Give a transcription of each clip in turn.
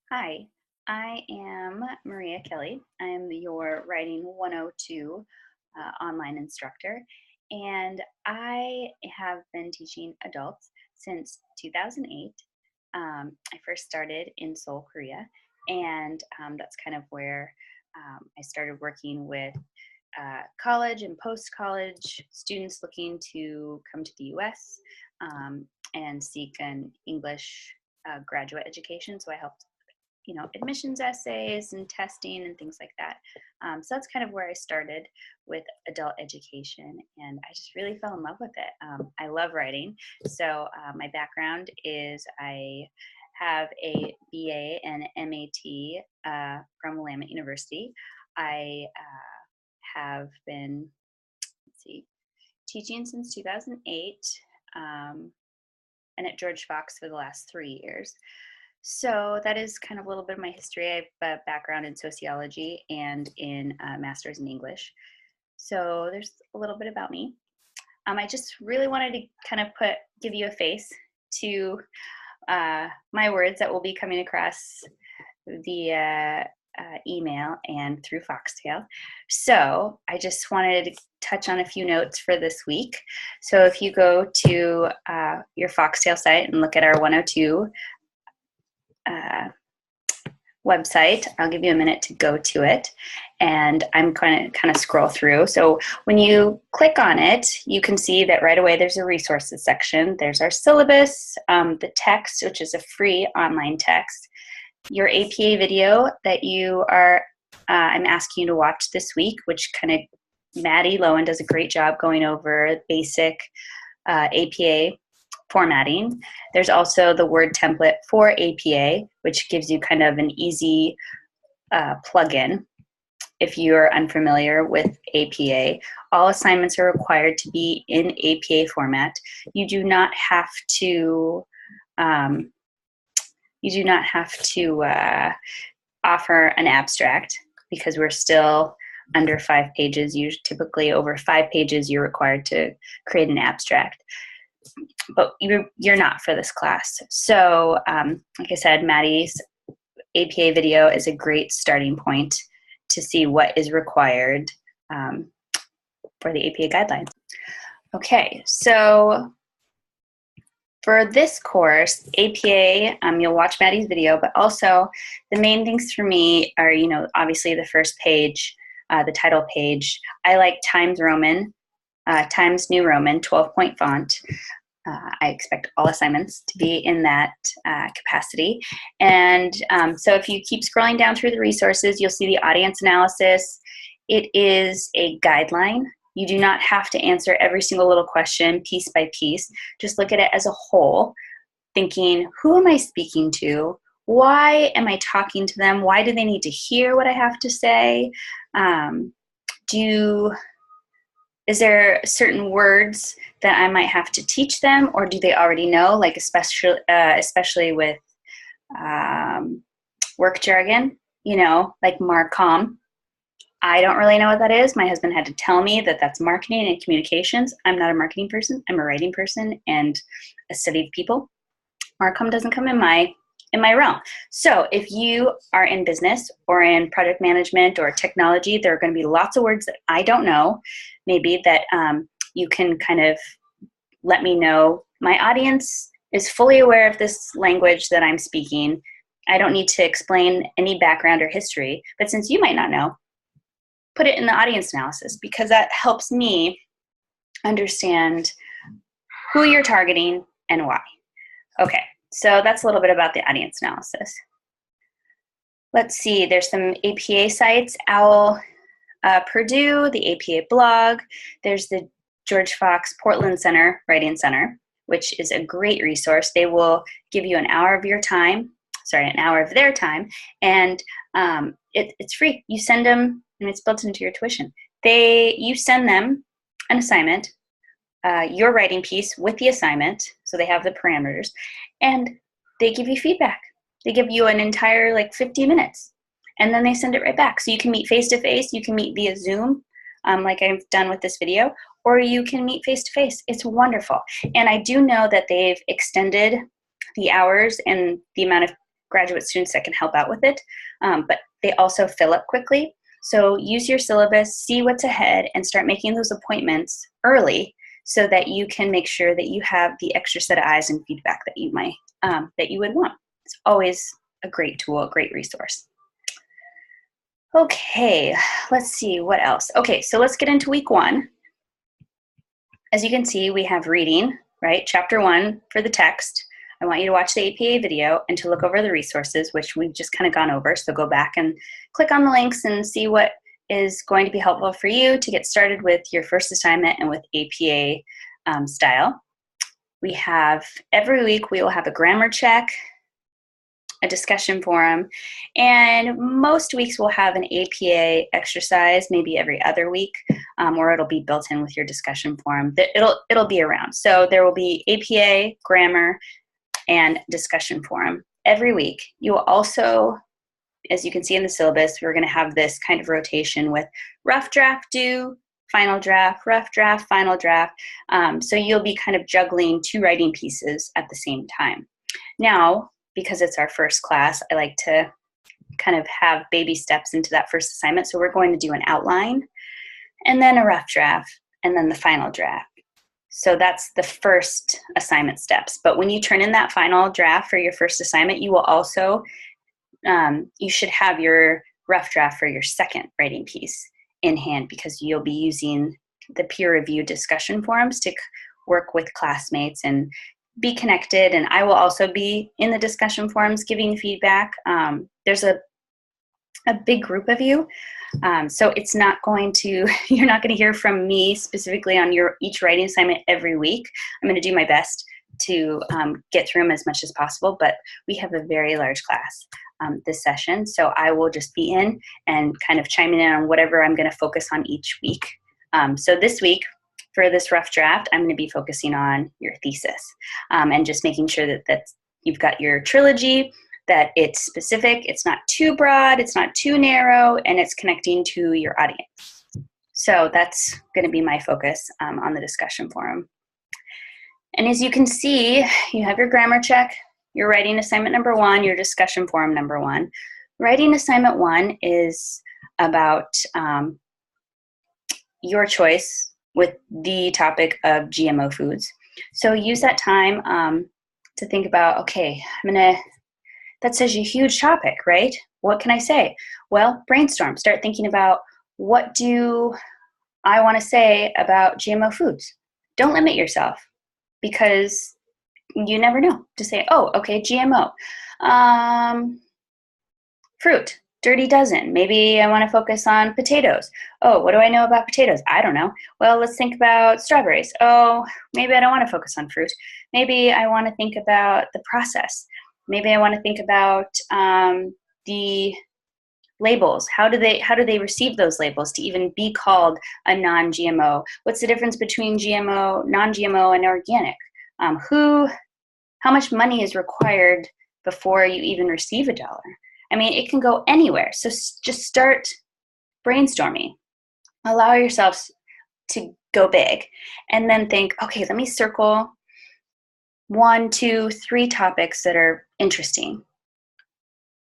Hi, I am Maria Kelly. I am your Writing 102 online instructor, and I have been teaching adults since 2008. I first started in Seoul, Korea, and that's kind of where I started working with college and post-college students looking to come to the U.S. And seek an English graduate education. So I helped admissions essays and testing and things like that. So that's kind of where I started with adult education, and I just really fell in love with it. I love writing. So my background is I have a BA and MAT from Willamette University. I have been, teaching since 2008, and at George Fox for the last 3 years. So that is kind of a little bit of my history. I have a background in sociology and in master's in English. So there's a little bit about me. I just really wanted to kind of give you a face to my words that will be coming across via email and through Foxtail. So I just wanted to touch on a few notes for this week. So if you go to your Foxtail site and look at our 102 website, I'll give you a minute to go to it, and I'm going to kind of scroll through. So when you click on it, you can see that right away there's a resources section. There's our syllabus, the text, which is a free online text, your APA video that I'm asking you to watch this week, which kind of Maddie Lowen does a great job going over basic APA formatting. There's also the word template for APA, which gives you kind of an easy plugin if you're unfamiliar with APA. All assignments are required to be in APA format. You do not have to offer an abstract because we're still under 5 pages. Typically over 5 pages you're required to create an abstract, but you're not for this class. So like I said, Maddie's APA video is a great starting point to see what is required for the APA guidelines. Okay, so for this course, APA, you'll watch Maddie's video, but also the main things for me are, obviously the first page, the title page. I like Times New Roman, 12-point font. I expect all assignments to be in that capacity. And so if you keep scrolling down through the resources, you'll see the audience analysis. It is a guideline. You do not have to answer every single little question piece by piece. Just look at it as a whole, thinking, who am I speaking to? Why am I talking to them? Why do they need to hear what I have to say? Is there certain words that I might have to teach them, or do they already know, like especially with work jargon, like Marcom. I don't really know what that is. My husband had to tell me that that's marketing and communications. I'm not a marketing person. I'm a writing person and a study of people. Marcom doesn't come in my realm. So if you are in business or in project management or technology, there are going to be lots of words that I don't know, maybe that you can kind of let me know. My audience is fully aware of this language that I'm speaking. I don't need to explain any background or history, but since you might not know, put it in the audience analysis, because that helps me understand who you're targeting and why. Okay. So that's a little bit about the audience analysis. Let's see, there's some APA sites, OWL Purdue, the APA blog. There's the George Fox Portland Center Writing Center, which is a great resource. They will give you an hour of their time, and it's free. You send them, and it's built into your tuition. You send them an assignment, your writing piece with the assignment, so they have the parameters, and they give you feedback. They give you an entire 50 minutes, and then they send it right back. So you can meet face-to-face, you can meet via Zoom, like I've done with this video, or you can meet face-to-face. It's wonderful. And I do know that they've extended the hours and the amount of graduate students that can help out with it, but they also fill up quickly. So use your syllabus, see what's ahead, and start making those appointments early so that you can make sure that you have the extra set of eyes and feedback that you might that you would want. It's always a great tool, a great resource. Okay, let's see what else. Okay, so let's get into week 1. As you can see, we have reading, right? Chapter 1 for the text. I want you to watch the APA video and to look over the resources, which we've just kind of gone over. So go back and click on the links and see what is going to be helpful for you to get started with your first assignment and with APA style. We have, every week we will have a grammar check, a discussion forum, and most weeks we'll have an APA exercise, maybe every other week, or it'll be built in with your discussion forum. It'll be around. So there will be APA, grammar, and discussion forum every week. You will also, as you can see in the syllabus, we're going to have this kind of rotation with rough draft due, final draft, rough draft, final draft. So you'll be kind of juggling 2 writing pieces at the same time. Now, because it's our first class, I like to kind of have baby steps into that first assignment. So we're going to do an outline, and then a rough draft, and then the final draft. So that's the first assignment steps. But when you turn in that final draft for your first assignment, you will also, you should have your rough draft for your second writing piece in hand, because you'll be using the peer review discussion forums to work with classmates and be connected. And I will also be in the discussion forums giving feedback. There's a big group of you. So it's not going to, you're not going to hear from me specifically on each writing assignment every week. I'm going to do my best to get through them as much as possible, but we have a very large class this session. So I will just be in and kind of chiming in on whatever I'm going to focus on each week. So this week, for this rough draft, I'm going to be focusing on your thesis and just making sure that you've got your trilogy, that it's specific, it's not too broad, it's not too narrow, and it's connecting to your audience. So that's going to be my focus on the discussion forum. And as you can see, you have your grammar check, your writing assignment number 1, your discussion forum number 1. Writing assignment 1 is about your choice with the topic of GMO foods. So use that time to think about, okay, that's such a huge topic, right? What can I say? Well, brainstorm. Start thinking about, what do I want to say about GMO foods? Don't limit yourself, because you never know. To say, oh, okay, GMO. Fruit. Dirty dozen. Maybe I want to focus on potatoes. Oh, what do I know about potatoes? I don't know. Well, let's think about strawberries. Oh, maybe I don't want to focus on fruit. Maybe I want to think about the process. Maybe I want to think about the labels. How do they receive those labels to even be called a non-GMO? What's the difference between GMO, non-GMO, and organic? How much money is required before you even receive $1? I mean, it can go anywhere. So just start brainstorming. Allow yourselves to go big, and then think, okay, let me circle 1, 2, 3 topics that are interesting.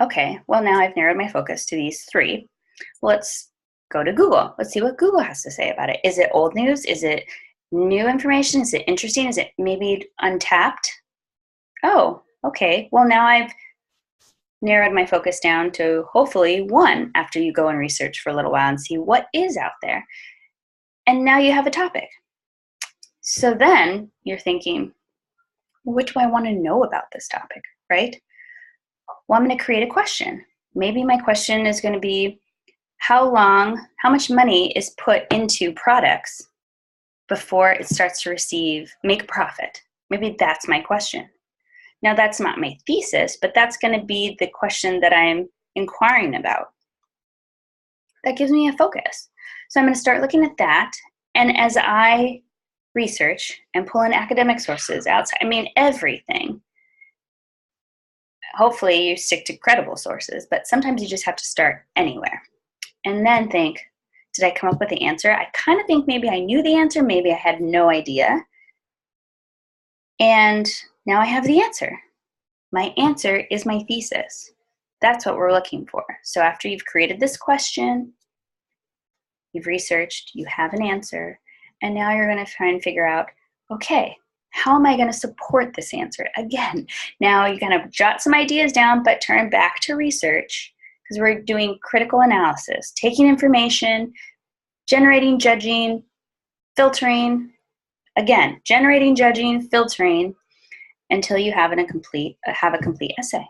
Okay, well, now I've narrowed my focus to these 3. Let's go to Google. Let's see what Google has to say about it. Is it old news? Is it new information? Is it interesting? Is it maybe untapped? Oh, okay. Well, now I've narrowed my focus down to hopefully 1 after you go and research for a little while and see what is out there. And now you have a topic. So then you're thinking, what do I want to know about this topic, right? Well, I'm going to create a question. Maybe my question is going to be, how much money is put into products before it starts to make a profit? Maybe that's my question. Now, that's not my thesis, but that's going to be the question that I'm inquiring about. That gives me a focus. So I'm going to start looking at that. And as I research and pull in academic sources outside, everything, hopefully you stick to credible sources, but sometimes you just have to start anywhere. And then think, did I come up with the answer? I kind of think maybe I knew the answer, maybe I had no idea. And now I have the answer. My answer is my thesis. That's what we're looking for. So after you've created this question, you've researched, you have an answer, and now you're going to try and figure out, okay, how am I going to support this answer? Again, now you kind of jot some ideas down, but turn back to research, because we're doing critical analysis, taking information, generating, judging, filtering, again, generating, judging, filtering, until you have a complete essay.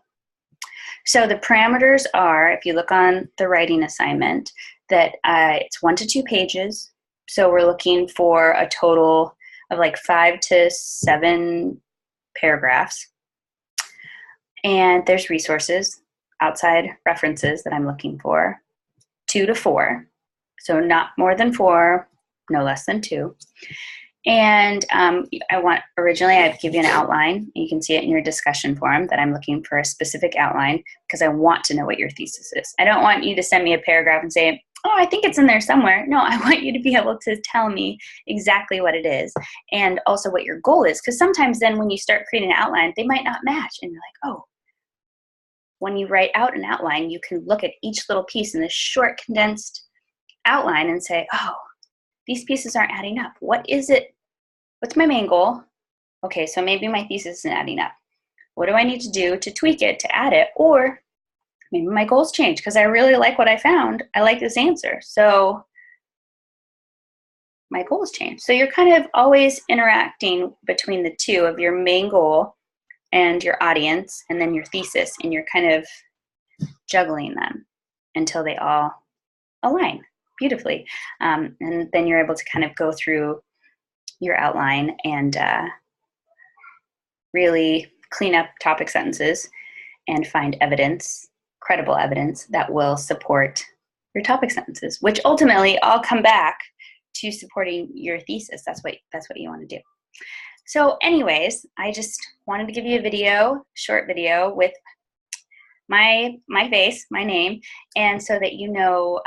So the parameters are, if you look on the writing assignment, that it's 1 to 2 pages. So we're looking for a total of like 5 to 7 paragraphs. And there's resources, outside references that I'm looking for, 2 to 4. So not more than 4, no less than 2. And originally I'd give you an outline. You can see it in your discussion forum that I'm looking for a specific outline because I want to know what your thesis is. I don't want you to send me a paragraph and say, oh, I think it's in there somewhere. No, I want you to be able to tell me exactly what it is and also what your goal is. Because sometimes then when you start creating an outline, they might not match. And you're like, oh, when you write out an outline, you can look at each little piece in this short condensed outline and say, oh, these pieces aren't adding up. What is it? What's my main goal? Okay, so maybe my thesis isn't adding up. What do I need to do to tweak it, to add it? Or maybe my goals change because I really like what I found. I like this answer. So my goals change. So you're kind of always interacting between the two of your main goal and your audience and then your thesis, and you're kind of juggling them until they all align beautifully. And then you're able to kind of go through your outline and really clean up topic sentences and find evidence, credible evidence that will support your topic sentences, which ultimately all come back to supporting your thesis. That's what you want to do. So anyways, I just wanted to give you a short video with my face, my name, and so that you know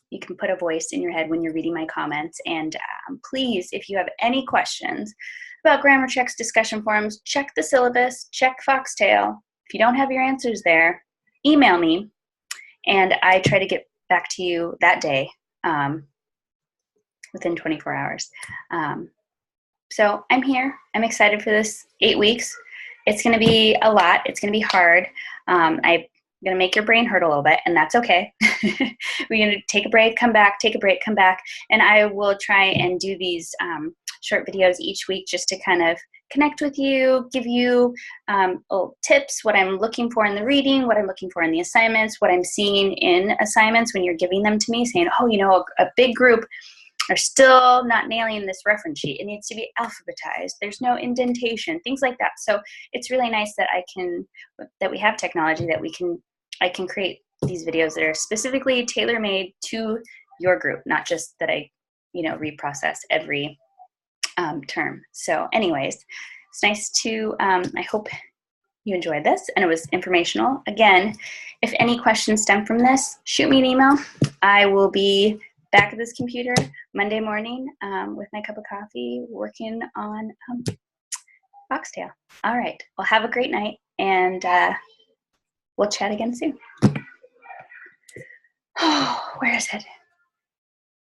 you can put a voice in your head when you're reading my comments. And please, if you have any questions about Grammar Check's discussion forums, check the syllabus, check Foxtail. If you don't have your answers there, email me, and I try to get back to you that day within 24 hours. So I'm here. I'm excited for this 8 weeks. It's going to be a lot. It's going to be hard. I'm going to make your brain hurt a little bit, and that's okay. We're going to take a break, come back, take a break, come back, and I will try and do these short videos each week just to kind of connect with you, give you little tips, what I'm looking for in the reading, what I'm looking for in the assignments, what I'm seeing in assignments when you're giving them to me, saying, oh, you know, a big group are still not nailing this reference sheet. It needs to be alphabetized. There's no indentation, things like that. So it's really nice that we have technology that I can create these videos that are specifically tailor-made to your group, not just that I, reprocess every term. So anyways, it's nice to, I hope you enjoyed this and it was informational. Again, if any questions stem from this, shoot me an email. I will be back at this computer Monday morning with my cup of coffee working on Foxtail. All right. Well, have a great night, and we'll chat again soon. Oh, where is it?